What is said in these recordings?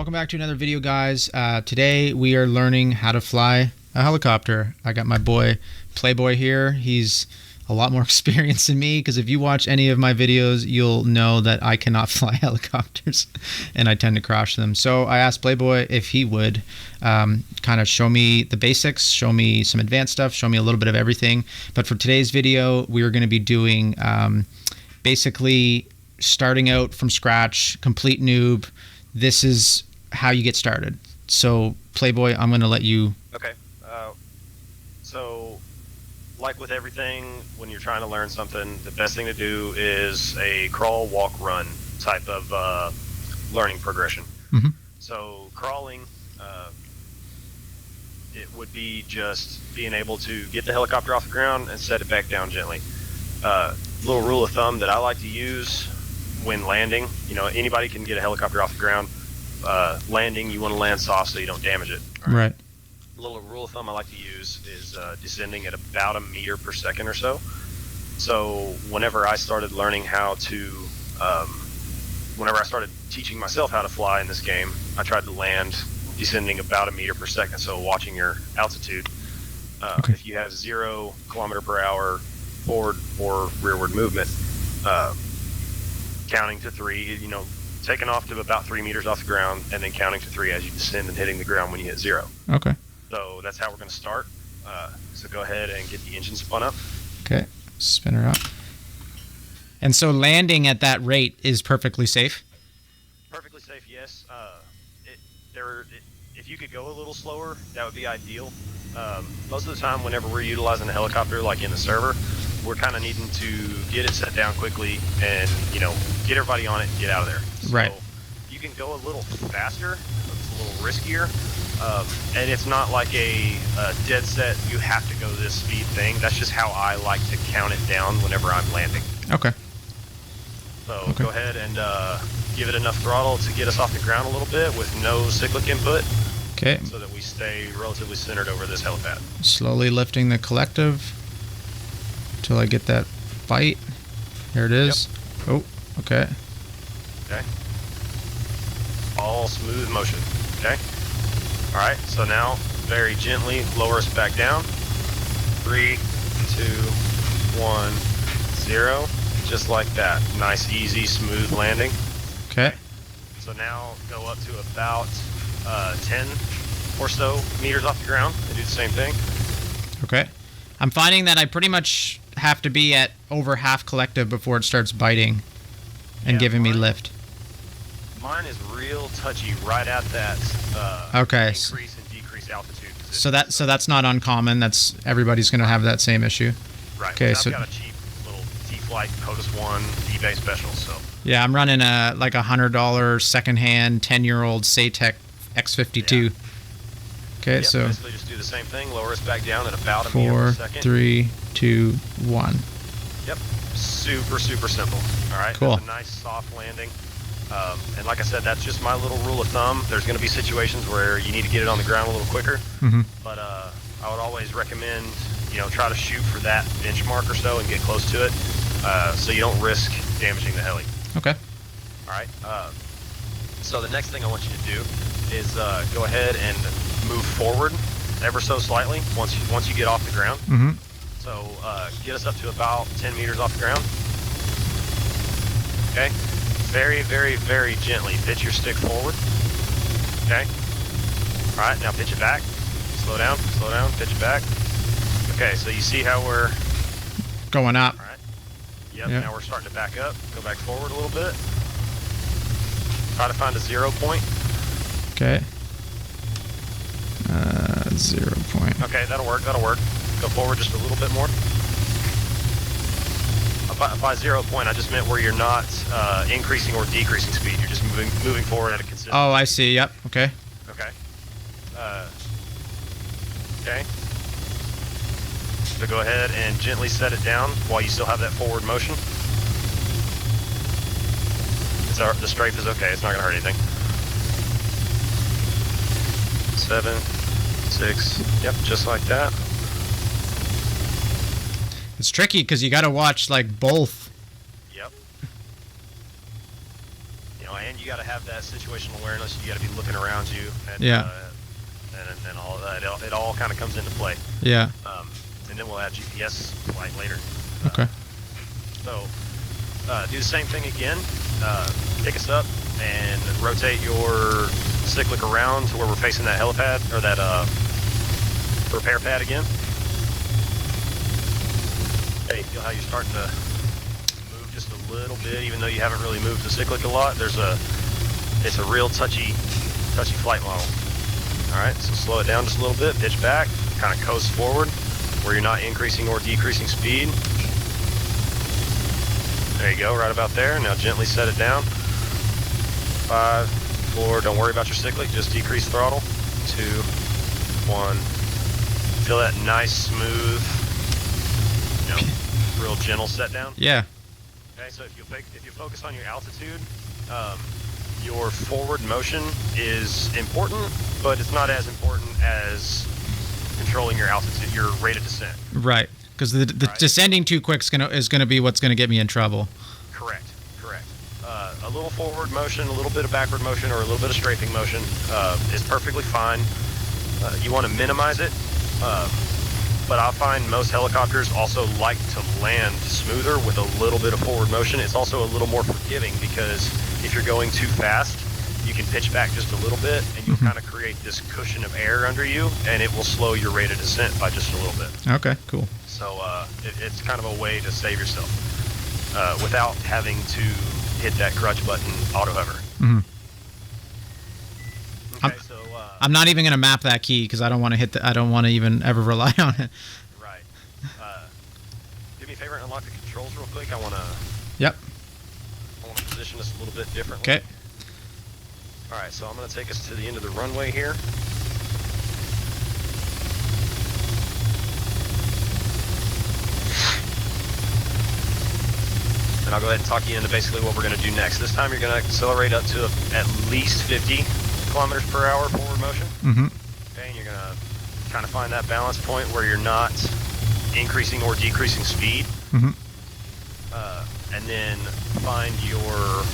Welcome back to another video, guys. Today we are learning how to fly a helicopter. I got my boy Playboy here. He's a lot more experienced than me, because if you watch any of my videos, you'll know that I cannot fly helicopters and I tend to crash them. So I asked Playboy if he would kind of show me the basics, show me some advanced stuff, show me a little bit of everything. But for today's video, we are going to be doing basically starting out from scratch, complete noob. This is how you get started. So Playboy, I'm going to let you. Okay. So like with everything, when you're trying to learn something, the best thing to do is a crawl, walk, run type of learning progression. Mm-hmm. So crawling, it would be just being able to get the helicopter off the ground and set it back down gently. Little rule of thumb that I like to use when landing, anybody can get a helicopter off the ground. Landing, you want to land soft so you don't damage it. Right. A little rule of thumb I like to use is descending at about a meter per second or so. So whenever I started learning how to, whenever I started teaching myself how to fly in this game, I tried to land descending about a meter per second. So watching your altitude, Okay. If you have 0 kilometer per hour forward or rearward movement, counting to 3, taking off to about 3 meters off the ground and then counting to 3 as you descend and hitting the ground when you hit 0. Okay. So that's how we're going to start. So go ahead and get the engine spun up. Okay. Spin her up. And so landing at that rate is perfectly safe? Perfectly safe, yes. If you could go a little slower, that would be ideal. Most of the time, whenever we're utilizing the helicopter, like in the server, we're kind of needing to get it set down quickly and, get everybody on it and get out of there. So Right. you can go a little faster, it's a little riskier, and it's not like a dead set, you have to go this speed thing. That's just how I like to count it down whenever I'm landing. Okay. So Okay. go ahead and give it enough throttle to get us off the ground a little bit with no cyclic input, Okay. so that we stay relatively centered over this helipad. Slowly lifting the collective till I get that bite. Here it is. Oh, okay. Okay. All smooth motion. Okay. All right. So now, very gently lower us back down. 3, 2, 1, 0. Just like that. Nice, easy, smooth landing. Okay. So now go up to about 10 or so meters off the ground and do the same thing. Okay. I'm finding that I pretty much have to be at over half collective before it starts biting and Yeah, giving me mine- lift. Mine is real touchy right at that Okay. increase and decrease altitude position. So that's not uncommon. That's everybody's going to have that same issue. Right. Okay, And so- I've got a cheap little T-Flight POTUS 1 eBay special, so Yeah, I'm running a like $100 secondhand 10-year-old Saytech X52. Okay, yep, so basically just do the same thing. Lower us back down at about a meter 4, per second. 3, 2, 1. Yep. Super, super simple. All right. Cool. That's a nice soft landing. And like I said, that's just my little rule of thumb. There's going to be situations where you need to get it on the ground a little quicker. Mm-hmm. But I would always recommend, try to shoot for that benchmark or so and get close to it, so you don't risk damaging the heli. Okay. All right. So the next thing I want you to do is go ahead and move forward ever so slightly once you get off the ground. Mm-hmm. So get us up to about 10 meters off the ground. Okay. Very, very, very gently pitch your stick forward. Okay. All right. Now pitch it back. Slow down. Slow down. Pitch it back. Okay. So you see how we're Going up. all right. Yep. Yep. Now we're starting to back up. Go back forward a little bit. Try to find a 0 point. Okay. 0 point. Okay, that'll work. That'll work. Go forward just a little bit more. By 0 point, I just meant where you're not increasing or decreasing speed. You're just moving forward at a consistent. Oh, I see. Yep. Okay. Okay. Okay. So go ahead and gently set it down while you still have that forward motion. The strafe is okay. It's not going to hurt anything. 7, 6. Yep, just like that. It's tricky because you got to watch like both. Yep. And you got to have have that situational awareness. You got to be looking around you, and and all of that. It all kind of comes into play. Yeah. And then we'll add GPS flight later. Okay. So do the same thing again. Pick us up and rotate your cyclic around to where we're facing that helipad or that repair pad again. Okay, feel how you're starting to move just a little bit, even though you haven't really moved the cyclic a lot. It's a real touchy flight model. All right, so slow it down just a little bit, pitch back, kind of coast forward, where you're not increasing or decreasing speed. There you go, right about there. Now gently set it down. 5, 4, don't worry about your cyclic, just decrease throttle. 2, 1. Feel that nice, smooth, real gentle set down? Yeah. Okay, so if you focus on your altitude, your forward motion is important, but it's not as important as controlling your altitude, your rate of descent. Right, because the descending too quick is gonna be what's gonna get me in trouble. Correct. A little forward motion, a little bit of backward motion, or a little bit of strafing motion is perfectly fine. You want to minimize it, but I find most helicopters also like to land smoother with a little bit of forward motion. It's also a little more forgiving because if you're going too fast, you can pitch back just a little bit and you'll kind of create this cushion of air under you, and it will slow your rate of descent by just a little bit. Okay, cool. So it's kind of a way to save yourself without having to hit that crutch button auto hover. Okay, I'm not even going to map that key because I don't want to I don't want to even ever rely on it. Right. Do me a favor and unlock the controls real quick. I want to position this a little bit differently. Okay. All right, so I'm going to take us to the end of the runway here. And I'll go ahead and talk you into basically what we're going to do next. This time you're going to accelerate up to at least 50 kilometers per hour forward motion. Okay, and you're going to kind of find that balance point where you're not increasing or decreasing speed. And then find your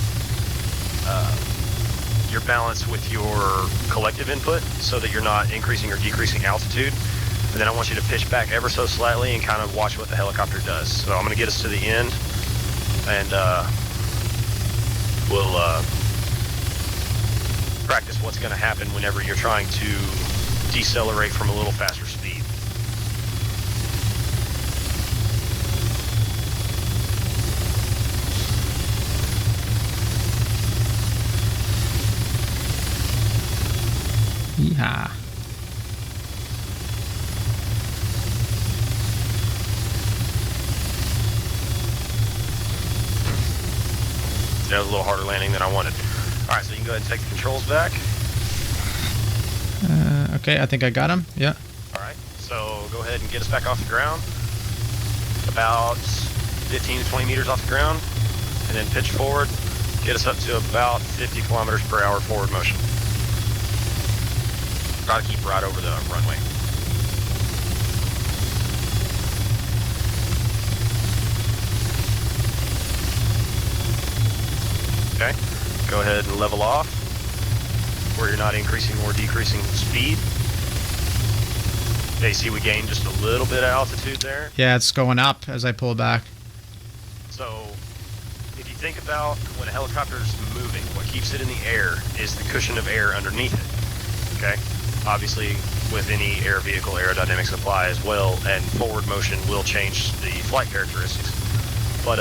balance with your collective input so that you're not increasing or decreasing altitude. And then I want you to pitch back ever so slightly and kind of watch what the helicopter does. So I'm going to get us to the end, and we'll practice what's going to happen whenever you're trying to decelerate from a little faster speed. Yeehaw. That was a little harder landing than I wanted. All right, so you can go ahead and take the controls back. Okay, I think I got him. Yeah. All right, so go ahead and get us back off the ground. About 15 to 20 meters off the ground, and then pitch forward. Get us up to about 50 kilometers per hour forward motion. Try to keep right over the runway. Okay, go ahead and level off where you're not increasing or decreasing speed. Okay, see we gained just a little bit of altitude there. Yeah, it's going up as I pull back. So if you think about when a helicopter is moving, what keeps it in the air is the cushion of air underneath it. Okay, obviously with any air vehicle, aerodynamics apply as well, and forward motion will change the flight characteristics. But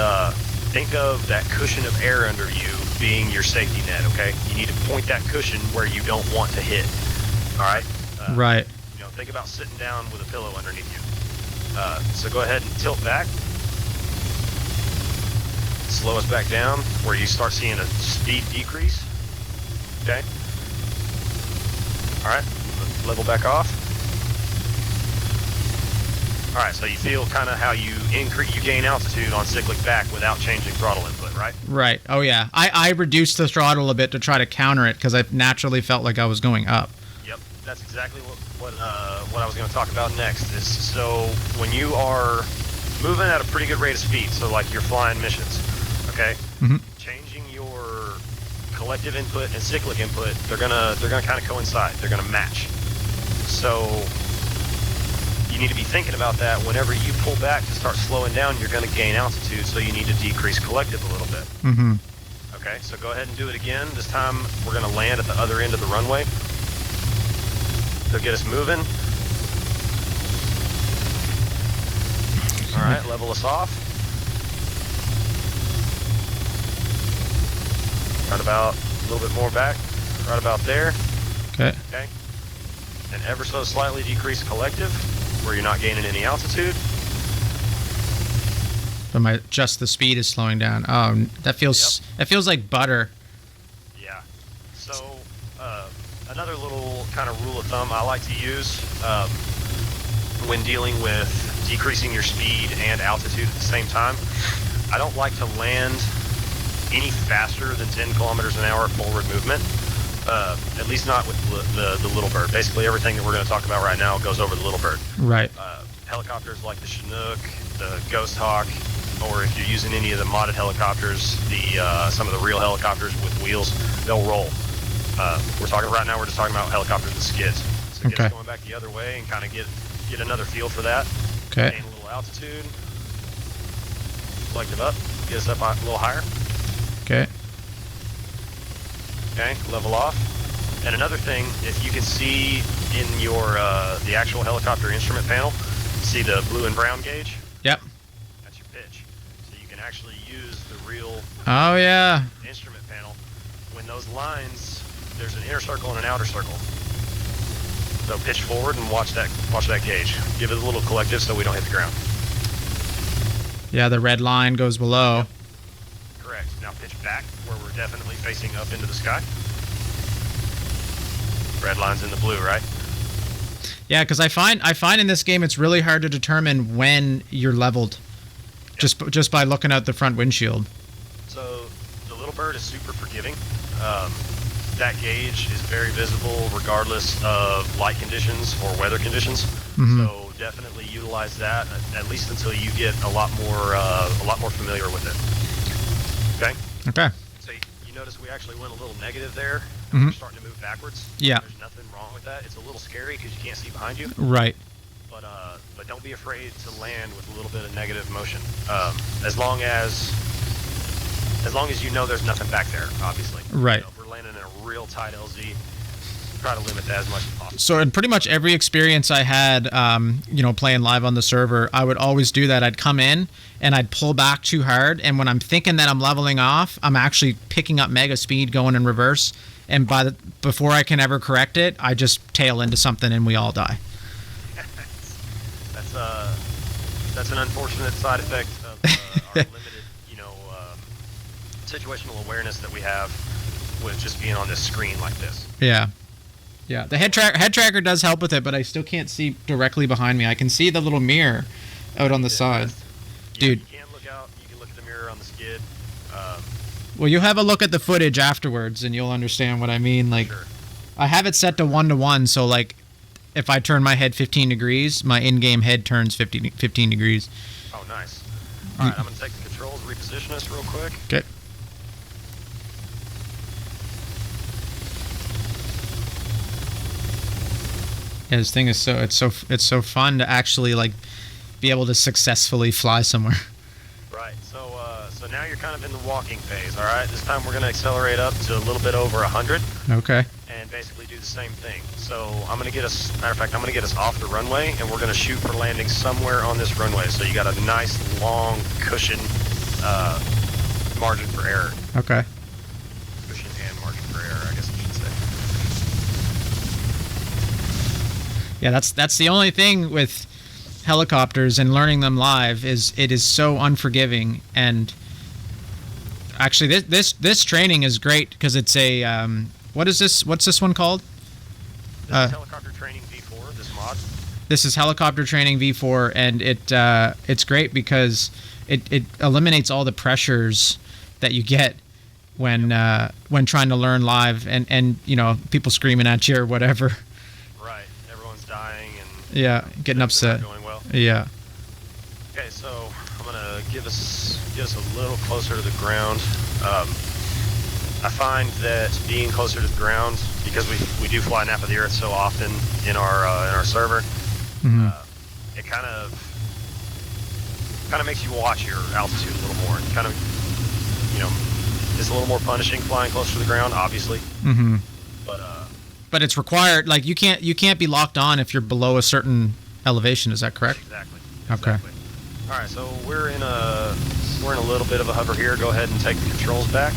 think of that cushion of air under you being your safety net, okay? You need to point that cushion where you don't want to hit, all right? Right. You know, think about sitting down with a pillow underneath you. So go ahead and tilt back. Slow us back down where you start seeing a speed decrease, okay? All right, level back off. All right, so you feel kind of how you gain altitude on cyclic back without changing throttle input, right? Right. Oh yeah. I reduced the throttle a bit to try to counter it because I naturally felt like I was going up. Yep, that's exactly what I was going to talk about next. Is so when you are moving at a pretty good rate of speed, so like you're flying missions, okay? Changing your collective input and cyclic input, they're gonna kind of coincide. They're gonna match. So you need to be thinking about that. Whenever you pull back to start slowing down, you're gonna gain altitude, so you need to decrease collective a little bit. Mm-hmm. Okay, so go ahead and do it again. This time we're gonna land at the other end of the runway. So get us moving. All right, level us off. Right about a little bit more back. Right about there. Okay. Okay. And ever so slightly decrease collective, where you're not gaining any altitude. But just the speed is slowing down. Oh, that feels like butter. Yeah. So another little kind of rule of thumb I like to use when dealing with decreasing your speed and altitude at the same time, I don't like to land any faster than 10 kilometers an hour forward movement. At least not with the Little Bird. Basically everything that we're going to talk about right now goes over the Little Bird. Right. Helicopters like the Chinook, the Ghost Hawk, or if you're using any of the modded helicopters, some of the real helicopters with wheels, they'll roll. We're just talking about helicopters with skids. So get us going back the other way and kind of get another feel for that. Okay. Gain a little altitude. Collective up. Get us up a little higher. Okay. Okay, level off. And another thing, if you can see in your the actual helicopter instrument panel, see the blue and brown gauge? Yep. That's your pitch. So you can actually use the real instrument panel. When those lines, there's an inner circle and an outer circle. So pitch forward and watch that gauge. Give it a little collective so we don't hit the ground. Yeah, the red line goes below. Yep. Correct. Now pitch back where we're definitely facing up into the sky. Red line's in the blue, right? Yeah, because I find in this game it's really hard to determine when you're leveled, just by looking out the front windshield. So the Little Bird is super forgiving. That gauge is very visible regardless of light conditions or weather conditions. Mm-hmm. So definitely utilize that at least until you get a lot more familiar with it. Okay. Okay. So you notice we actually went a little negative there. Mm-hmm. We're starting to move backwards. Yeah. There's nothing wrong with that. It's a little scary because you can't see behind you. Right. But don't be afraid to land with a little bit of negative motion. As long as you know there's nothing back there, obviously. Right. You know, if we're landing in a real tight LZ, try to limit that as much as possible. So in pretty much every experience I had, playing live on the server, I would always do that. I'd come in and I'd pull back too hard, and when I'm thinking that I'm leveling off, I'm actually picking up mega speed going in reverse, and before I can ever correct it, I just tail into something and we all die. That's an unfortunate side effect of our limited, situational awareness that we have with just being on this screen like this. Yeah. Yeah, the head tracker does help with it, but I still can't see directly behind me. I can see the little mirror out on the side. Dude. You can look out. You can look at the mirror on the skid. Well, you'll have a look at the footage afterwards, and you'll understand what I mean. Like, sure. I have it set to 1:1, so like, if I turn my head 15 degrees, my in-game head turns 15 degrees. Oh, nice. All right, I'm gonna take the controls, reposition us real quick. Okay. Yeah, this thing is it's so fun to actually like be able to successfully fly somewhere. Right. So now you're kind of in the walking phase. All right. This time we're going to accelerate up to a little bit over 100. Okay. And basically do the same thing. So I'm going to get us. Matter of fact, I'm going to get us off the runway, and we're going to shoot for landing somewhere on this runway. So you got a nice long cushion margin for error. Okay. Cushion and margin for error, I guess I should say. Yeah, that's the only thing with helicopters and learning them live is it is so unforgiving. And actually this training is great because it's a what's this one called? This is helicopter training V4, this mod. This is helicopter training V4, and it's great because it eliminates all the pressures that you get when trying to learn live and people screaming at you or whatever. Right. Everyone's dying and getting upset. Not going well. Yeah. Okay, so I'm gonna give us a little closer to the ground. I find that being closer to the ground, because we do fly nap of the earth so often in our server, it kind of makes you watch your altitude a little more. And kind of, it's a little more punishing flying closer to the ground, obviously. But it's required. Like you can't be locked on if you're below a certain elevation. Is that correct? Exactly. Okay. All right, so we're in a little bit of a hover here. Go ahead and take the controls back.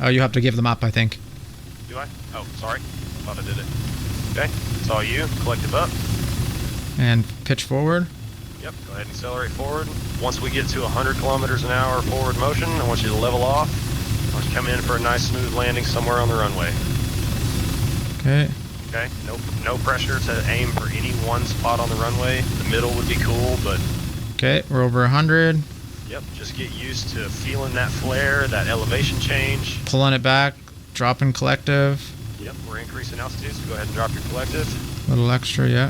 Oh, you have to give them up, I think. Do I? Oh, sorry. Thought I did it. Okay, it's all you. Collective up. And pitch forward. Yep, go ahead and accelerate forward. Once we get to 100 kilometers an hour forward motion, I want you to level off. I want you to come in for a nice smooth landing somewhere on the runway. Okay. Okay, no pressure to aim for any one spot on the runway. The middle would be cool, but... Okay, we're over 100. Yep, just get used to feeling that flare, that elevation change. Pulling it back, dropping collective. Yep, we're increasing altitude, so go ahead and drop your collective. A little extra, yeah.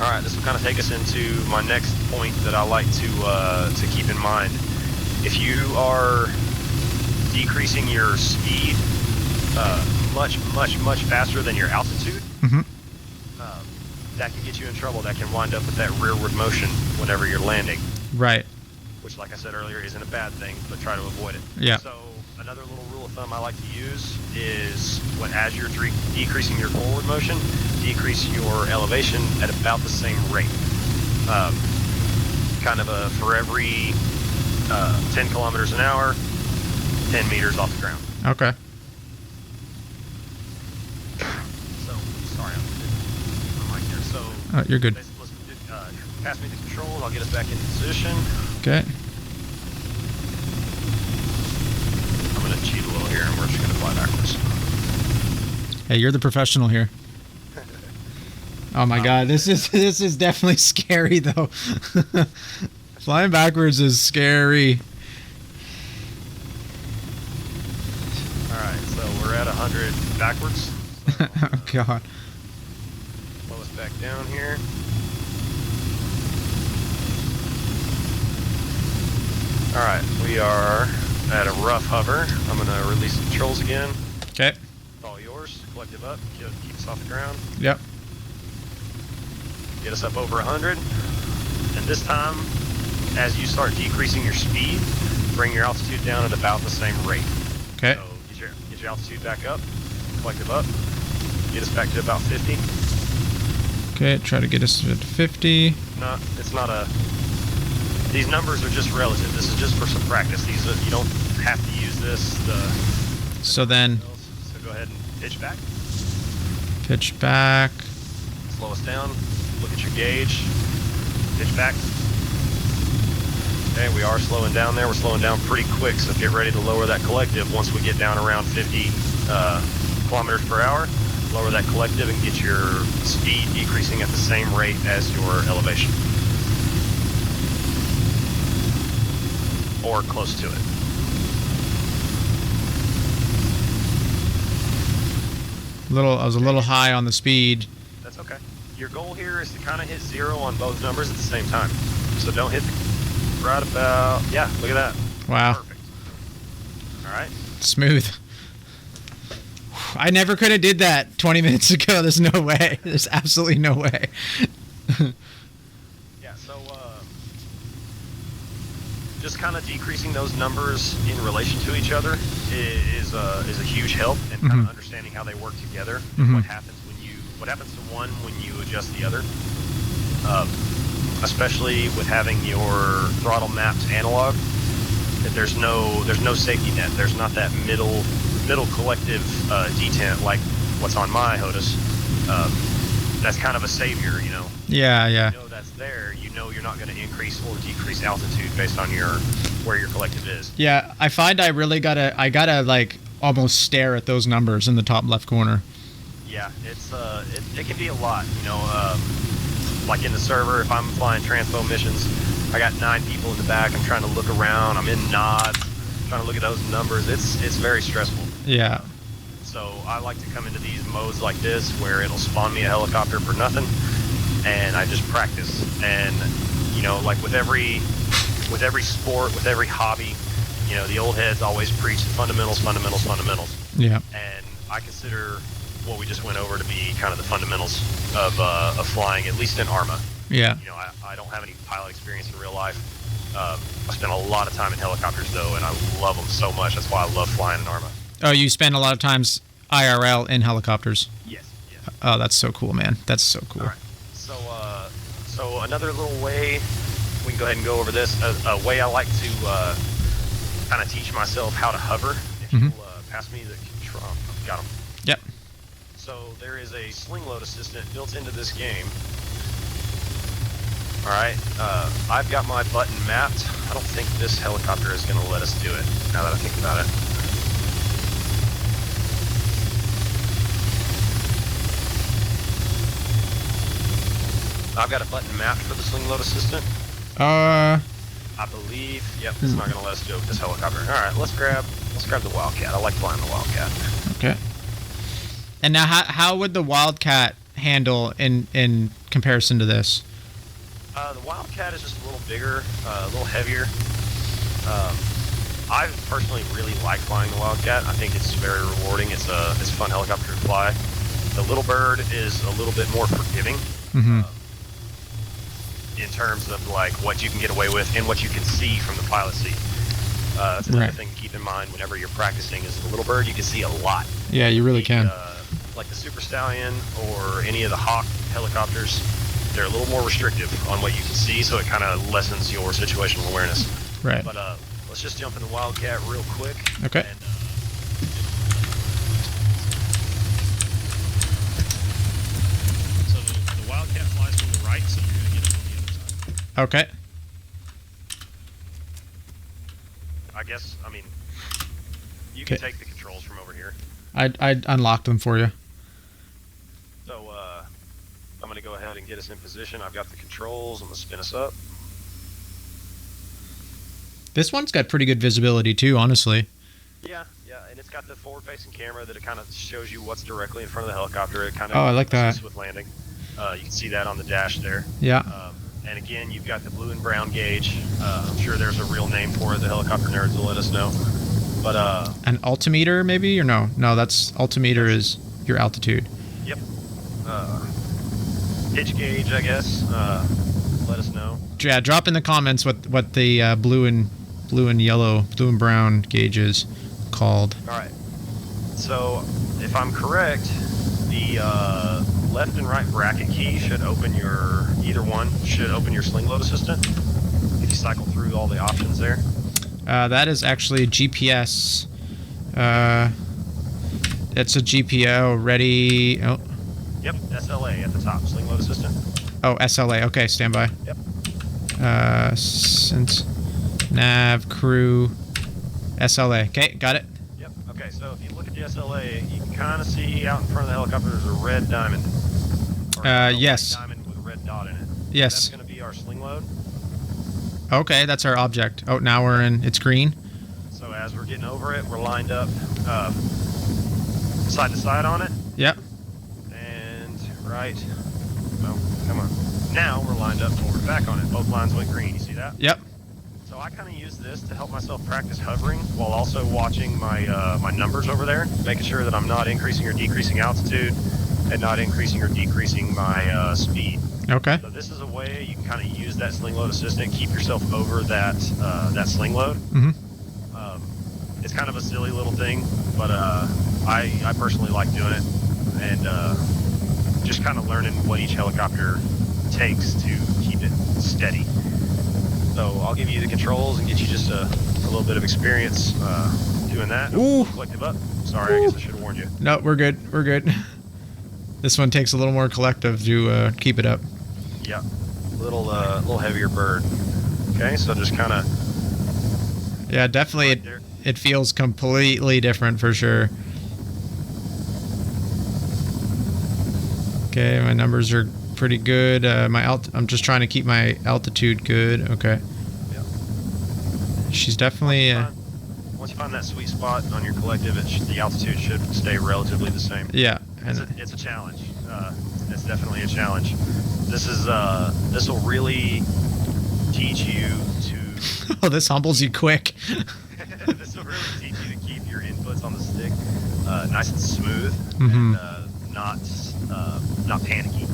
All right, this will kind of take us into my next point that I like to keep in mind. If you are decreasing your speed much faster than your altitude, that can get you in trouble. That can wind up with that rearward motion whenever you're landing. Right. Which, like I said earlier, isn't a bad thing, but try to avoid it. Yeah. So another little rule of thumb I like to use is as you're decreasing your forward motion, decrease your elevation at about the same rate. For every 10 kilometers an hour, 10 meters off the ground. Okay. So, sorry, I'm right there. So, you're good. Let's pass me the controls. I'll get us back into position. Okay. I'm going to cheat a little here, and we're just going to fly backwards. Hey, you're the professional here. Oh my God, this is definitely scary though. Flying backwards is scary. All right, so we're at 100 backwards. So, Oh God. Slow us back down here. All right, we are at a rough hover. I'm going to release the controls again. Okay. It's all yours. Collective up. Keep us off the ground. Yep. Get us up over 100. And this time, as you start decreasing your speed, bring your altitude down at about the same rate. Okay. So get your altitude back up. Collective up. Get us back to about 50. Okay, try to get us to 50. No, it's not a... These numbers are just relative. This is just for some practice. You don't have to use this. So go ahead and pitch back. Pitch back. Slow us down. Look at your gauge. Pitch back. Okay, we are slowing down there. We're slowing down pretty quick, so get ready to lower that collective once we get down around 50 kilometers per hour. Lower that collective and get your speed decreasing at the same rate as your elevation. Or close to it. I was a little high on the speed. That's okay. Your goal here is to kind of hit 0 on both numbers at the same time. So don't hit right about, yeah, look at that. Wow. Perfect. All right. Smooth. I never could have did that 20 minutes ago. There's no way. There's absolutely no way. Yeah, so just kind of decreasing those numbers in relation to each other is a huge help, and kind of understanding how they work together. And what happens to one when you adjust the other. Especially with having your throttle mapped analog, that there's no safety net. There's not that middle collective detent like what's on my HOTUS. That's kind of a savior, you know. Yeah. You know that's there. You know you're not going to increase or decrease altitude based on where your collective is. Yeah, I find I really gotta like almost stare at those numbers in the top left corner. Yeah, it can be a lot, you know. Like in the server, if I'm flying transpo missions, I got 9 people in the back. I'm trying to look around. I'm in nods, trying to look at those numbers. It's very stressful. Yeah. So I like to come into these modes like this where it'll spawn me a helicopter for nothing, and I just practice. And you know, like with every sport, with every hobby, You know, the old heads always preach fundamentals, fundamentals, fundamentals. Yeah. And I consider what we just went over to be kind of the fundamentals of flying, at least in ARMA. Yeah. You know, I don't have any pilot experience in real life. I spent a lot of time in helicopters, though, and I love them so much. That's why I love flying in ARMA. Oh, you spend a lot of times IRL in helicopters? Yes. Oh, that's so cool, man. That's so cool. All right. So another little way, we can go ahead and go over this. A way I like to kind of teach myself how to hover. If you'll pass me the control. Got him. Yep. So there is a sling load assistant built into this game. All right. I've got my button mapped. I don't think this helicopter is going to let us do it, now that I think about it. I've got a button mapped for the sling load assistant. I believe. Yep, it's not going to let us do it with this helicopter. All right, let's grab the Wildcat. I like flying the Wildcat. Okay. And now, how would the Wildcat handle in comparison to this? The Wildcat is just a little bigger, a little heavier. I personally really like flying the Wildcat. I think it's very rewarding. It's a fun helicopter to fly. The Little Bird is a little bit more forgiving. In terms of like what you can get away with and what you can see from the pilot seat. That's another thing to keep in mind whenever you're practicing is the Little Bird, you can see a lot. Yeah, you really can. Like the Super Stallion or any of the Hawk helicopters, they're a little more restrictive on what you can see, so it kind of lessens your situational awareness. Right. But let's just jump in the Wildcat real quick. Okay. And, so the Wildcat flies from the right, so you're going to get it on the other side. Okay. I guess, I mean, you can take the controls from over here. I unlocked them for you. So I'm going to go ahead and get us in position. I've got the controls. I'm going to spin us up. This one's got pretty good visibility too, honestly. Yeah, and it's got the forward-facing camera that it kind of shows you what's directly in front of the helicopter. It kind of I like that. with landing. You can see that on the dash there. Yeah. And again, you've got the blue and brown gauge. I'm sure there's a real name for it. The helicopter nerds will let us know. But an altimeter, maybe, or no? No, that's altimeter is your altitude. Yep. Pitch gauge, I guess. Let us know. Yeah, drop in the comments what the blue and yellow, blue and brown gauge is called. All right. So, if I'm correct, the left and right bracket key should open either one should open your sling load assistant. If you cycle through all the options there. That is actually GPS. It's a GPO ready. Oh. Yep, SLA at the top, sling load assistant. Oh, SLA. Okay, stand by. Yep. Since nav crew SLA. Okay, got it. Yep. Okay, so if you look at the SLA, you can kind of see out in front of the helicopter there's a red diamond. Yes. Diamond with a red dot in it. Yes. That's going to be our sling load. Okay, that's our object. Oh, now we're in. It's green. So as we're getting over it, we're lined up side to side on it. Yep. And right. Well, come on. Now we're lined up forward and back on it. Both lines went green. You see that? Yep. So I kind of use this to help myself practice hovering while also watching my my numbers over there, making sure that I'm not increasing or decreasing altitude and not increasing or decreasing my speed. Okay. So this is a way you can kind of use that sling load assistant, keep yourself over that that sling load. It's kind of a silly little thing, but I personally like doing it, and just kind of learning what each helicopter takes to keep it steady. So I'll give you the controls and get you just a little bit of experience doing that. Ooh. Collective up. Sorry, I guess I should have warned you. No, we're good. We're good. This one takes a little more collective to keep it up. Yeah, little heavier bird. Okay, so just kind of. Yeah, definitely. It feels completely different for sure. Okay, my numbers are pretty good. I'm just trying to keep my altitude good. Okay. Yeah. She's definitely. Once you find that sweet spot on your collective, the altitude should stay relatively the same. Yeah. It's a challenge. It's definitely a challenge. This will really teach you to. Oh, this humbles you quick. this will really teach you to keep your inputs on the stick nice and smooth Mm-hmm. and not panicky.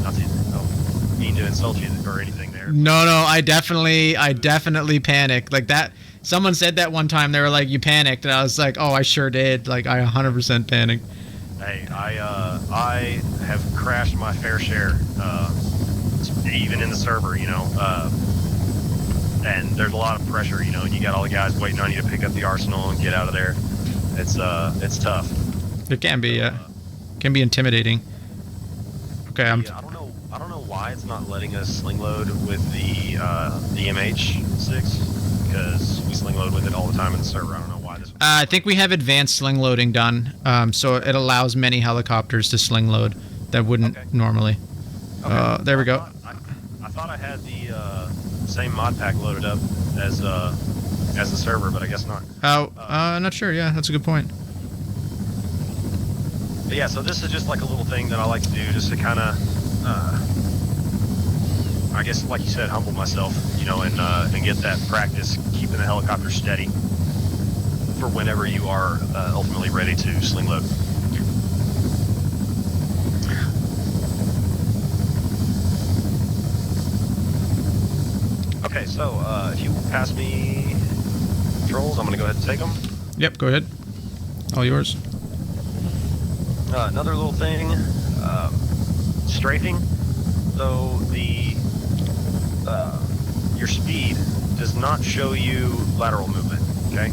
Not to mean to insult you or anything there. No, I definitely panicked. Like that. Someone said that one time. They were like, "You panicked," and I was like, "Oh, I sure did." Like I 100% panicked. Hey, I have crashed my fair share, even in the server, and there's a lot of pressure, and you got all the guys waiting on you to pick up the arsenal and get out of there. It's tough. It can be, can be intimidating. Okay, I don't know why it's not letting us sling load with the MH6, because we sling load with it all the time in the server. I don't know why this. I think we have advanced sling loading done, so it allows many helicopters to sling load that wouldn't normally. Okay. There we go. I thought I had the same mod pack loaded up as the server, but I guess not. Not sure. Yeah, that's a good point. But yeah, so this is just like a little thing that I like to do, just to kind of, I guess, like you said, humble myself, and get that practice keeping the helicopter steady for whenever you are ultimately ready to sling load. Okay, so if you pass me controls, I'm going to go ahead and take them. Yep, go ahead. All yours. Another little thing, strafing. So your speed does not show you lateral movement. Okay,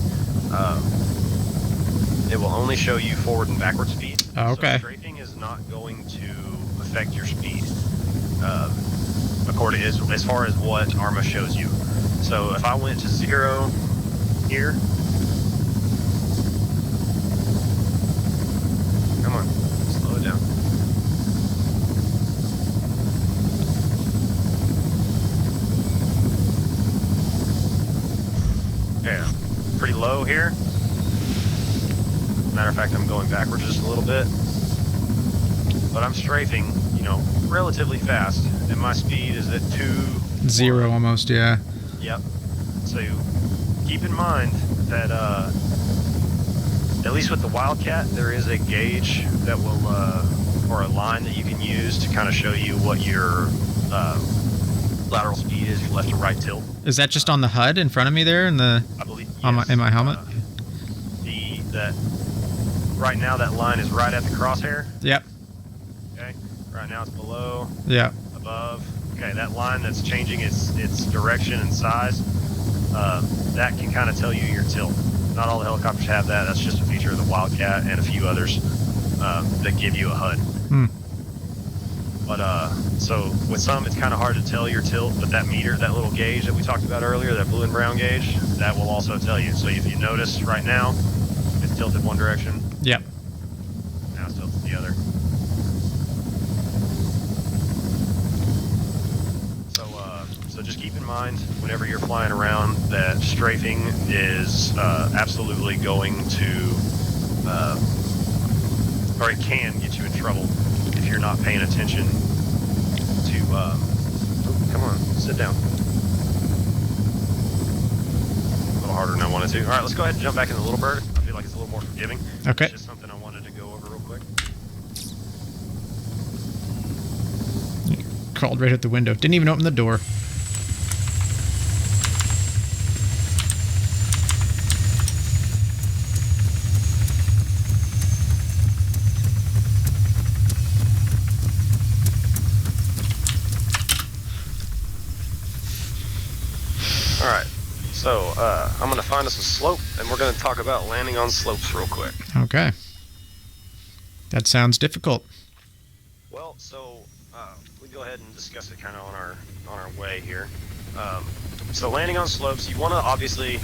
it will only show you forward and backward speed. Oh, okay. So strafing is not going to affect your speed, according as far as what ARMA shows you. So if I went to 0 here. Come on, slow it down. Yeah, pretty low here. Matter of fact, I'm going backwards just a little bit. But I'm strafing, relatively fast, and my speed is at 0 almost, yeah. Yep. So keep in mind that at least with the Wildcat, there is a gauge that will, or a line that you can use to kind of show you what your lateral speed is, your left to right tilt. Is that just on the HUD in front of me there, in the I believe in my helmet? That right now that line is right at the crosshair. Yep. Okay. Right now it's below. Yeah. Above. Okay, that line that's changing its direction and size, that can kind of tell you your tilt. Not all the helicopters have that. That's just a feature of the Wildcat and a few others that give you a HUD. Hmm. But so with some, it's kind of hard to tell your tilt, but that meter, that little gauge that we talked about earlier, that blue and brown gauge, that will also tell you. So if you notice right now, it's tilted one direction. Yep. Now it's tilted the other. So just keep in mind whenever you're flying around that strafing is absolutely going to, or it can get you in trouble if you're not paying attention to, come on, sit down. A little harder than I wanted to. All right, let's go ahead and jump back into the Little Bird. I feel like it's a little more forgiving. Okay. It's just something I wanted to go over real quick. Crawled right out the window. Didn't even open the door. Alright, so I'm going to find us a slope, and we're going to talk about landing on slopes real quick. Okay. That sounds difficult. Well, so we go ahead and discuss it kind of on our way here. So landing on slopes, you want to obviously,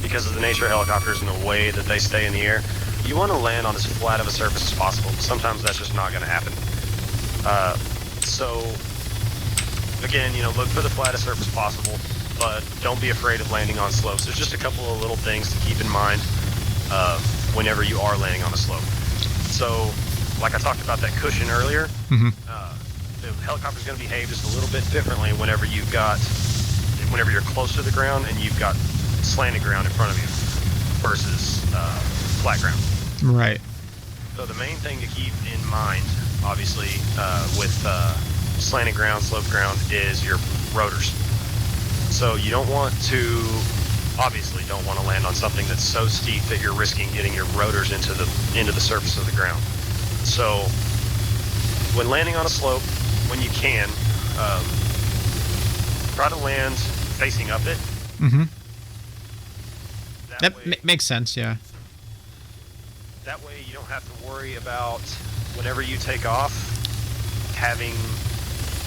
because of the nature of helicopters and the way that they stay in the air, you want to land on as flat of a surface as possible. Sometimes that's just not going to happen. So again, look for the flattest surface possible, but don't be afraid of landing on slopes. There's just a couple of little things to keep in mind whenever you are landing on a slope. So, like I talked about that cushion earlier, the helicopter's going to behave just a little bit differently whenever you're close to the ground and you've got slanted ground in front of you versus flat ground. Right. So the main thing to keep in mind, obviously, with slanted ground, sloped ground, is your rotors. So you don't want to, obviously, don't want to land on something that's so steep that you're risking getting your rotors into the surface of the ground. So when landing on a slope, when you can, try to land facing up it. Mm-hmm. That way, makes sense, yeah. that way you don't have to worry about, whenever you take off, having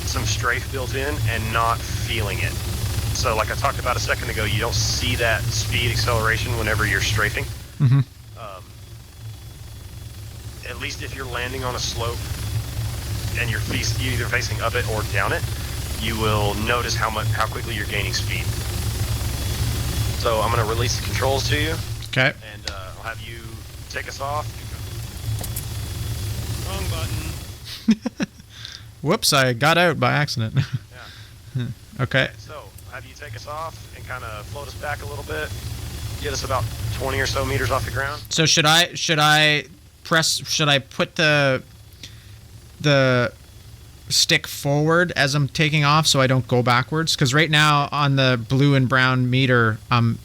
some strafe built in and not feeling it. So like I talked about a second ago, you don't see that speed acceleration whenever you're strafing. Mm-hmm. At least if you're landing on a slope and you're either facing up it or down it, you will notice how quickly you're gaining speed. So I'm going to release the controls to you. Okay. And I'll have you take us off. Wrong button. Whoops, I got out by accident. Yeah. Okay. So I'll have you take us off and kind of float us back a little bit. Get us about 20 or so meters off the ground. So should I put the stick forward as I'm taking off so I don't go backwards? Because right now on the blue and brown meter,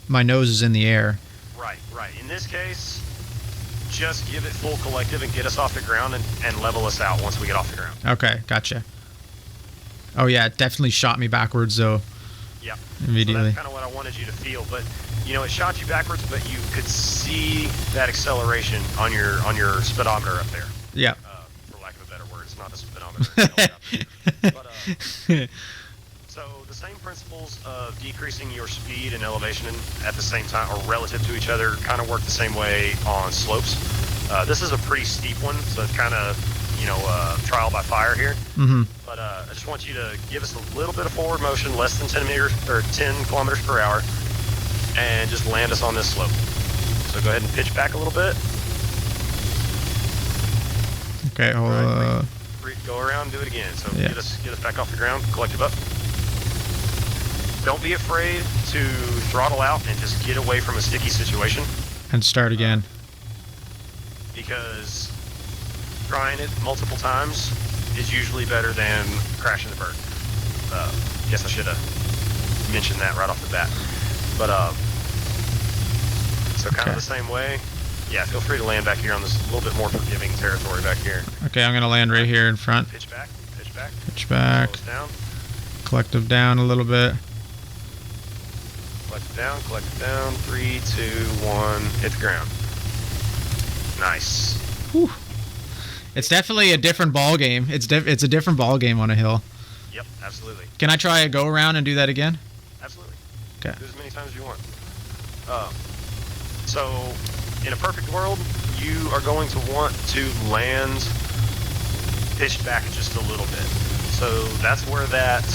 my nose is in the air. Right. In this case, just give it full collective and get us off the ground and level us out once we get off the ground. Okay, gotcha. Oh yeah, it definitely shot me backwards though. Yeah. Immediately. So that's kind of what I wanted you to feel, but it shot you backwards, but you could see that acceleration on your speedometer up there. Yeah. For lack of a better word, it's not a speedometer. But, so the same principles of decreasing your speed and elevation at the same time, or relative to each other, kind of work the same way on slopes. This is a pretty steep one, so it's kind of trial by fire here. Mm-hmm. But I just want you to give us a little bit of forward motion, less than 10 kilometers per hour, and just land us on this slope. So go ahead and pitch back a little bit. Okay, hold on. Go around and do it again. So yeah. get us back off the ground, collective up. Don't be afraid to throttle out and just get away from a sticky situation. And start again. Because trying it multiple times is usually better than crashing the bird. Guess I should have mentioned that right off the bat. But so kind of the same way. Yeah, feel free to land back here on this little bit more forgiving territory back here. Okay, I'm gonna land right here in front. Pitch back. Pitch back. Slow us down. Collective down a little bit. Collective down. 3, 2, 1. Hit the ground. Nice. Whew. It's definitely a different ball game. It's a different ball game on a hill. Yep, absolutely. Can I try a go around and do that again? Absolutely. Okay. Do as many times as you want. So, in a perfect world, you are going to want to land pitched back just a little bit. So that's where that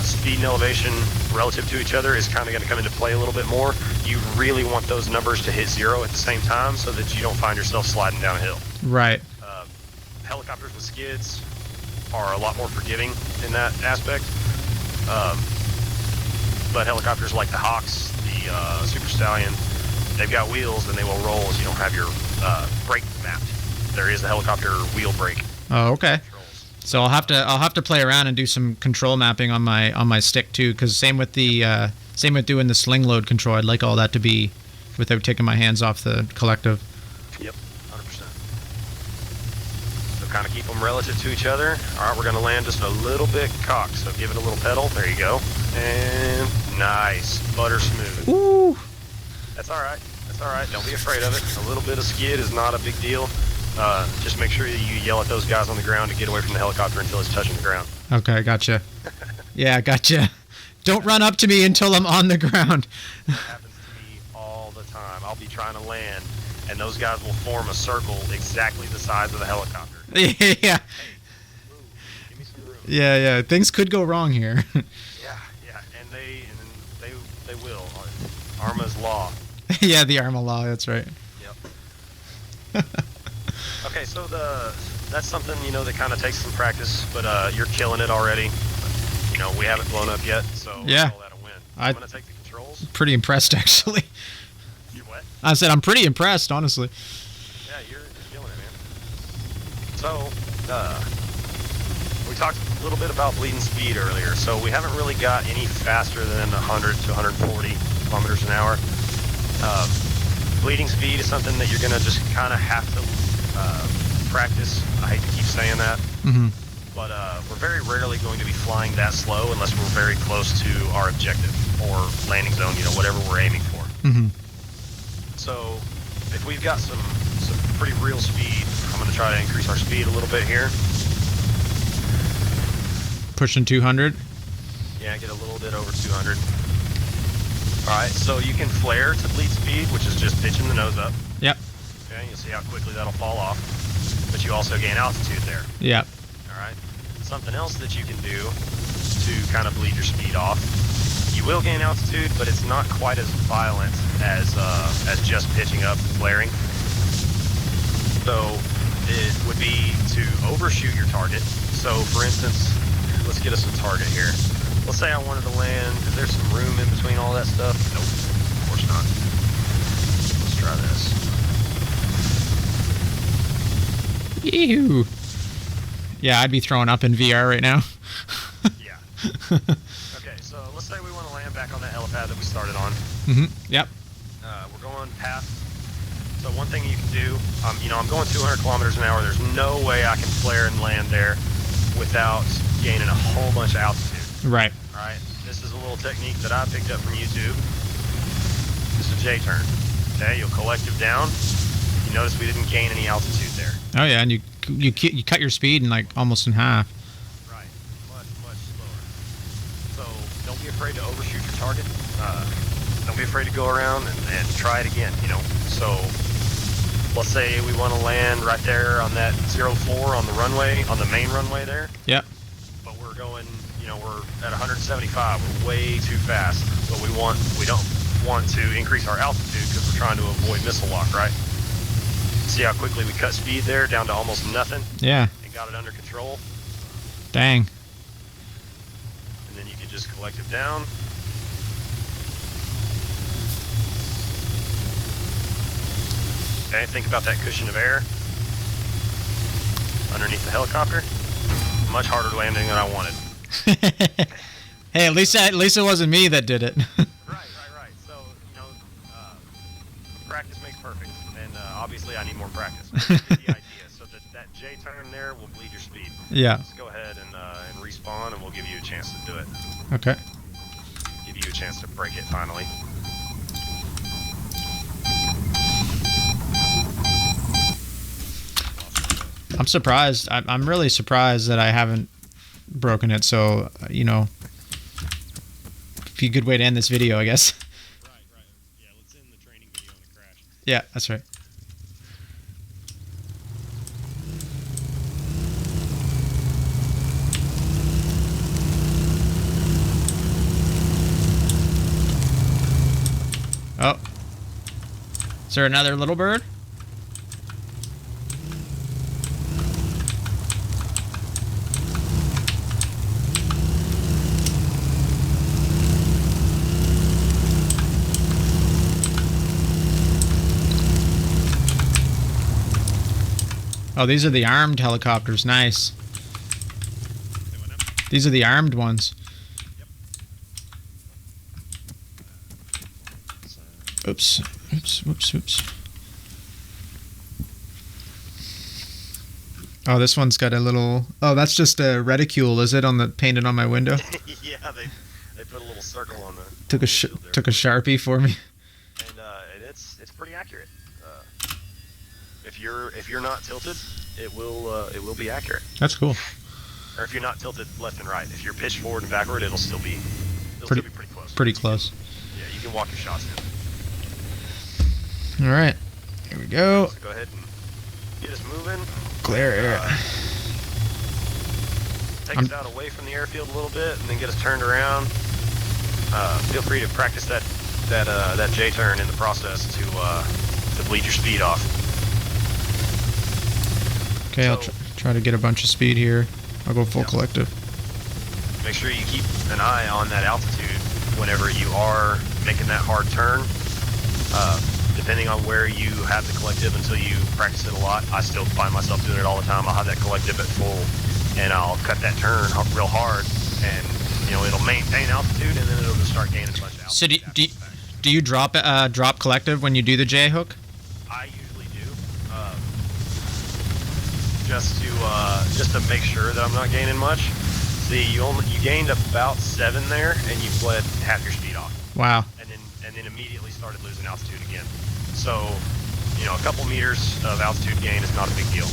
speed and elevation relative to each other is kind of going to come into play a little bit more. You really want those numbers to hit 0 at the same time so that you don't find yourself sliding down a hill. Right. Helicopters with skids are a lot more forgiving in that aspect. But helicopters like the Hawks, the Super Stallion, they've got wheels and they will roll if you don't have your brake mapped. There is a helicopter wheel brake. Oh, okay. So I'll have to play around and do some control mapping on my stick too, because same with doing the sling load control. I'd like all that to be without taking my hands off the collective. Yep, 100%. So kind of keep them relative to each other. All right, we're going to land just a little bit cocked, so give it a little pedal. There you go. And nice, butter smooth. Woo! That's all right. Don't be afraid of it. A little bit of skid is not a big deal. Just make sure that you yell at those guys on the ground to get away from the helicopter until it's touching the ground. Okay, gotcha. Yeah, gotcha. Don't run up to me until I'm on the ground. That happens to me all the time. I'll be trying to land, and those guys will form a circle exactly the size of the helicopter. Yeah. Hey, give me some room. Yeah. Things could go wrong here. Yeah, and they will. ARMA's law. Yeah, the ARMA law. That's right. Yep. Okay, so that's something that kind of takes some practice, but you're killing it already. We haven't blown up yet, so yeah. I'll call that a win. I'm gonna take the controls levels. Pretty impressed, actually. You what? I said I'm pretty impressed, honestly. Yeah, you're killing it, man. So, we talked a little bit about bleeding speed earlier. So we haven't really got any faster than 100 to 140 kilometers an hour. Bleeding speed is something that you're going to just kind of have to practice. I hate to keep saying that. Mm-hmm. But we're very rarely going to be flying that slow unless we're very close to our objective or landing zone, you know, whatever we're aiming for. Mm-hmm. So if we've got some pretty real speed, I'm going to try to increase our speed a little bit here. Pushing 200. Yeah, get a little bit over 200. All right, so you can flare to bleed speed, which is just pitching the nose up. Yep. Okay, you'll see how quickly that'll fall off. But you also gain altitude there. Yep. All right. Something else that you can do to kind of bleed your speed off. You will gain altitude, but it's not quite as violent as just pitching up and flaring. So it would be to overshoot your target. So for instance, let's get us a target here. Let's say I wanted to land. Is there some room in between all that stuff? Nope. Of course not. Let's try this. Ew. Yeah, I'd be throwing up in VR right now. Yeah. Okay, so let's say we want to land back on that helipad that we started on. Mm-hmm. Yep. We're going past. So one thing you can do, I'm going 200 kilometers an hour. There's no way I can flare and land there without gaining a whole bunch of altitude. Right. All right. This is a little technique that I picked up from YouTube. This is a J-turn. Okay, you'll collective down. You notice we didn't gain any altitude there. Oh yeah, and you cut your speed in like almost in half. Right. Much slower. So don't be afraid to overshoot your target. Don't be afraid to go around and try it again, you know. So let's say we want to land right there on that 04 on the runway, on the main runway there. Yep. But we're going, we're at 175. We're way too fast. But we don't want to increase our altitude because we're trying to avoid missile lock, right? See how quickly we cut speed there down to almost nothing? Yeah. And got it under control. Dang. And then you can just collect it down. Okay, think about that cushion of air underneath the helicopter. Much harder landing than I wanted. Hey, at least it wasn't me that did it. Right. So, practice makes perfect. And obviously I need more practice. But you get the idea. So that J-turn there will bleed your speed. Yeah. Let's go ahead and respawn and we'll give you a chance to do it. Okay. Give you a chance to break it finally. I'm surprised. I'm really surprised that I haven't broken it. So, be a good way to end this video, I guess. Right. Yeah, let's end the training video on a crash. Yeah, that's right. Oh. Is there another little bird? Oh, these are the armed helicopters. Nice. These are the armed ones. Oops. Oh, this one's got a little... Oh, that's just a reticule, is it, painted on my window? Yeah, they put a little circle on the... Took a Sharpie for me. And it's pretty accurate. If you're not tilted, it will be accurate. That's cool. Or if you're not tilted left and right, if you're pitched forward and backward, it'll still be pretty close. Pretty close. You can walk your shots in. All right, here we go. So go ahead and get us moving. Clear air. Take us out away from the airfield a little bit, and then get us turned around. Feel free to practice that J-turn in the process to bleed your speed off. Okay, I'll try to get a bunch of speed here. I'll go full collective. Make sure you keep an eye on that altitude whenever you are making that hard turn. Depending on where you have the collective, until you practice it a lot, I still find myself doing it all the time. I'll have that collective at full, and I'll cut that turn real hard, and it'll maintain altitude, and then it'll just start gaining a bunch of altitude. So do you drop collective when you do the J hook? I usually do, just to make sure that I'm not gaining much. See, you gained about 7 there, and you bled half your speed off. Wow. And then immediately started losing altitude again. So, a couple meters of altitude gain is not a big deal.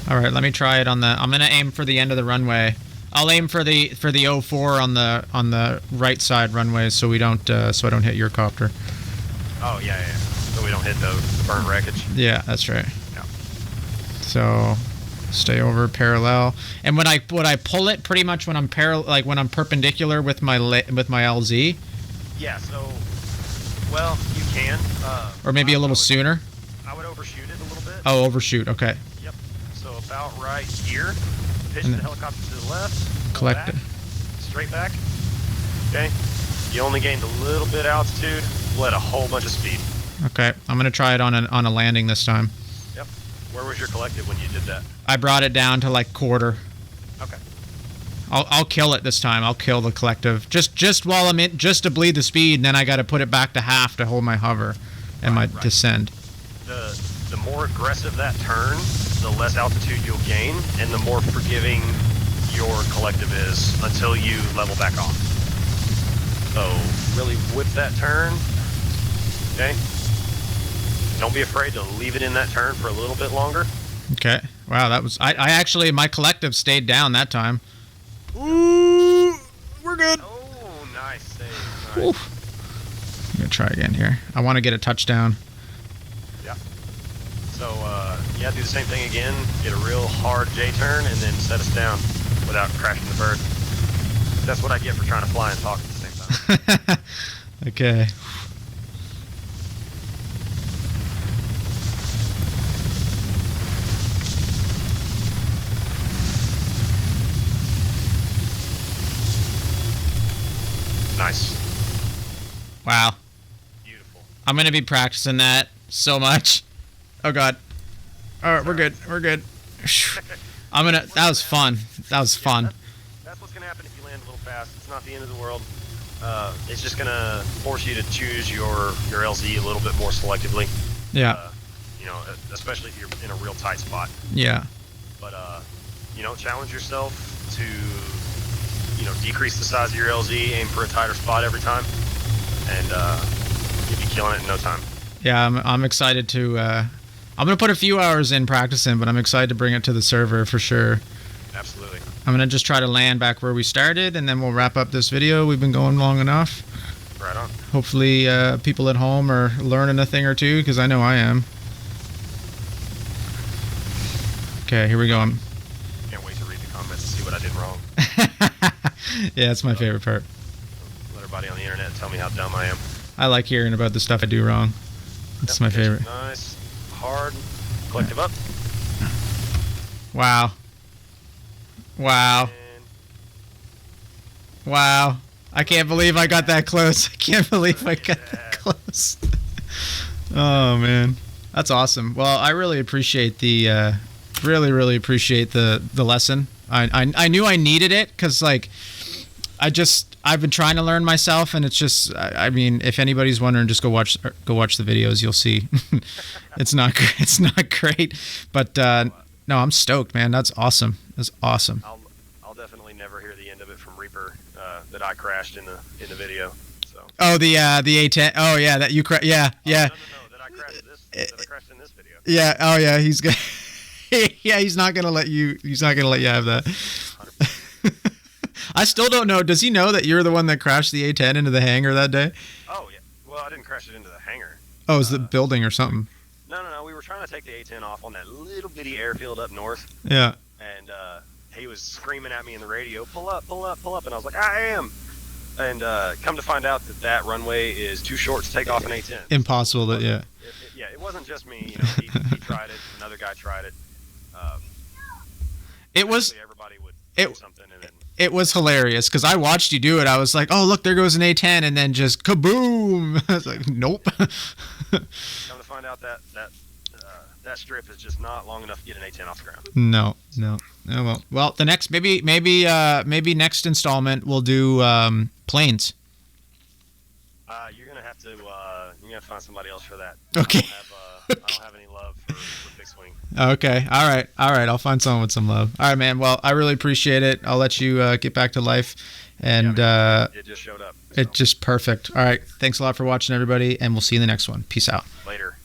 All right, let me try it on the. I'm gonna aim for the end of the runway. I'll aim for the 04 on the right side runway, so we don't so I don't hit your copter. Oh yeah. So we don't hit the burnt wreckage. Yeah, that's right. Yeah. So stay over parallel, and when I pull it, pretty much when I'm when I'm perpendicular with my LZ. Yeah. So, well, you can. Or maybe a little sooner. I would overshoot it a little bit. Oh, overshoot. Okay. Yep. So about right here. Pitch the helicopter to the left. Collect back, it. Straight back. Okay. You only gained a little bit altitude. Bled a whole bunch of speed. Okay. I'm gonna try it on a landing this time. Yep. Where was your collective when you did that? I brought it down to like quarter. Okay. I'll kill it this time. I'll kill the collective. Just while I'm in, just to bleed the speed, and then I got to put it back to half to hold my hover and my descend. The more aggressive that turn, the less altitude you'll gain, and the more forgiving your collective is until you level back off. So really whip that turn. Okay. Don't be afraid to leave it in that turn for a little bit longer. Okay. Wow, that was. I actually, my collective stayed down that time. Ooh, we're good. Oh, nice save. Nice. I'm gonna try again here. I want to get a touchdown. Yeah. So do the same thing again. Get a real hard J turn, and then set us down without crashing the bird. That's what I get for trying to fly and talk at the same time. Okay. Nice. Wow. Beautiful. I'm gonna be practicing that so much. Oh god. All right, we're good. We're good. I'm gonna. That was fun. That was fun. That's what's gonna happen if you land a little fast. It's not the end of the world. It's just gonna force you to choose your LZ a little bit more selectively. Yeah. Especially if you're in a real tight spot. Yeah. But challenge yourself to decrease the size of your LZ, aim for a tighter spot every time, and you'll be killing it in no time. Yeah, I'm excited to. I'm gonna put a few hours in practicing, but I'm excited to bring it to the server for sure. Absolutely. I'm gonna just try to land back where we started, and then we'll wrap up this video. We've been going long enough. Right on. Hopefully, people at home are learning a thing or two, because I know I am. Okay, here we go. Can't wait to read the comments and see what I did wrong. Yeah, that's my favorite part. Let everybody on the internet tell me how dumb I am. I like hearing about the stuff I do wrong. It's my favorite. Nice. Hard. Collective up. Wow. Wow. And Wow. I can't believe I got that close. I can't believe I got that close. Oh, man. That's awesome. Well, I really appreciate the, really appreciate the lesson. I knew I needed it because, like, I've been trying to learn myself, and it's just, I mean, if anybody's wondering, just go watch the videos. You'll see. It's not great, but no, I'm stoked, man. That's awesome. That's awesome. I'll definitely never hear the end of it from Reaper that I crashed in the video. So. Oh, the A10. Oh yeah, that you yeah. No, that I crashed in this video. Yeah. Oh yeah, he's good. Yeah, he's not gonna let you have that. 100%. I still don't know. Does he know that you're the one that crashed the A10 into the hangar that day? Oh yeah. Well, I didn't crash it into the hangar. Oh, it was the building or something. No. We were trying to take the A10 off on that little bitty airfield up north. Yeah. And he was screaming at me in the radio, pull up, and I was like, I am. And come to find out that runway is too short to take off an A10. Impossible to, yeah. It wasn't just me. He tried it. Another guy tried it. It was. Everybody would do something, and then It was hilarious because I watched you do it. I was like, oh, look, there goes an A10, and then just kaboom. I was like, nope. Come to find out that strip is just not long enough to get an A10 off the ground. No. Oh, well, the next maybe next installment we'll do planes. You're gonna have to find somebody else for that. Okay. I don't have any love for fixed wing. Okay. All right. I'll find someone with some love. All right, man. Well, I really appreciate it. I'll let you get back to life. And it just showed up. So. It's just perfect. All right. Thanks a lot for watching, everybody, and we'll see you in the next one. Peace out. Later.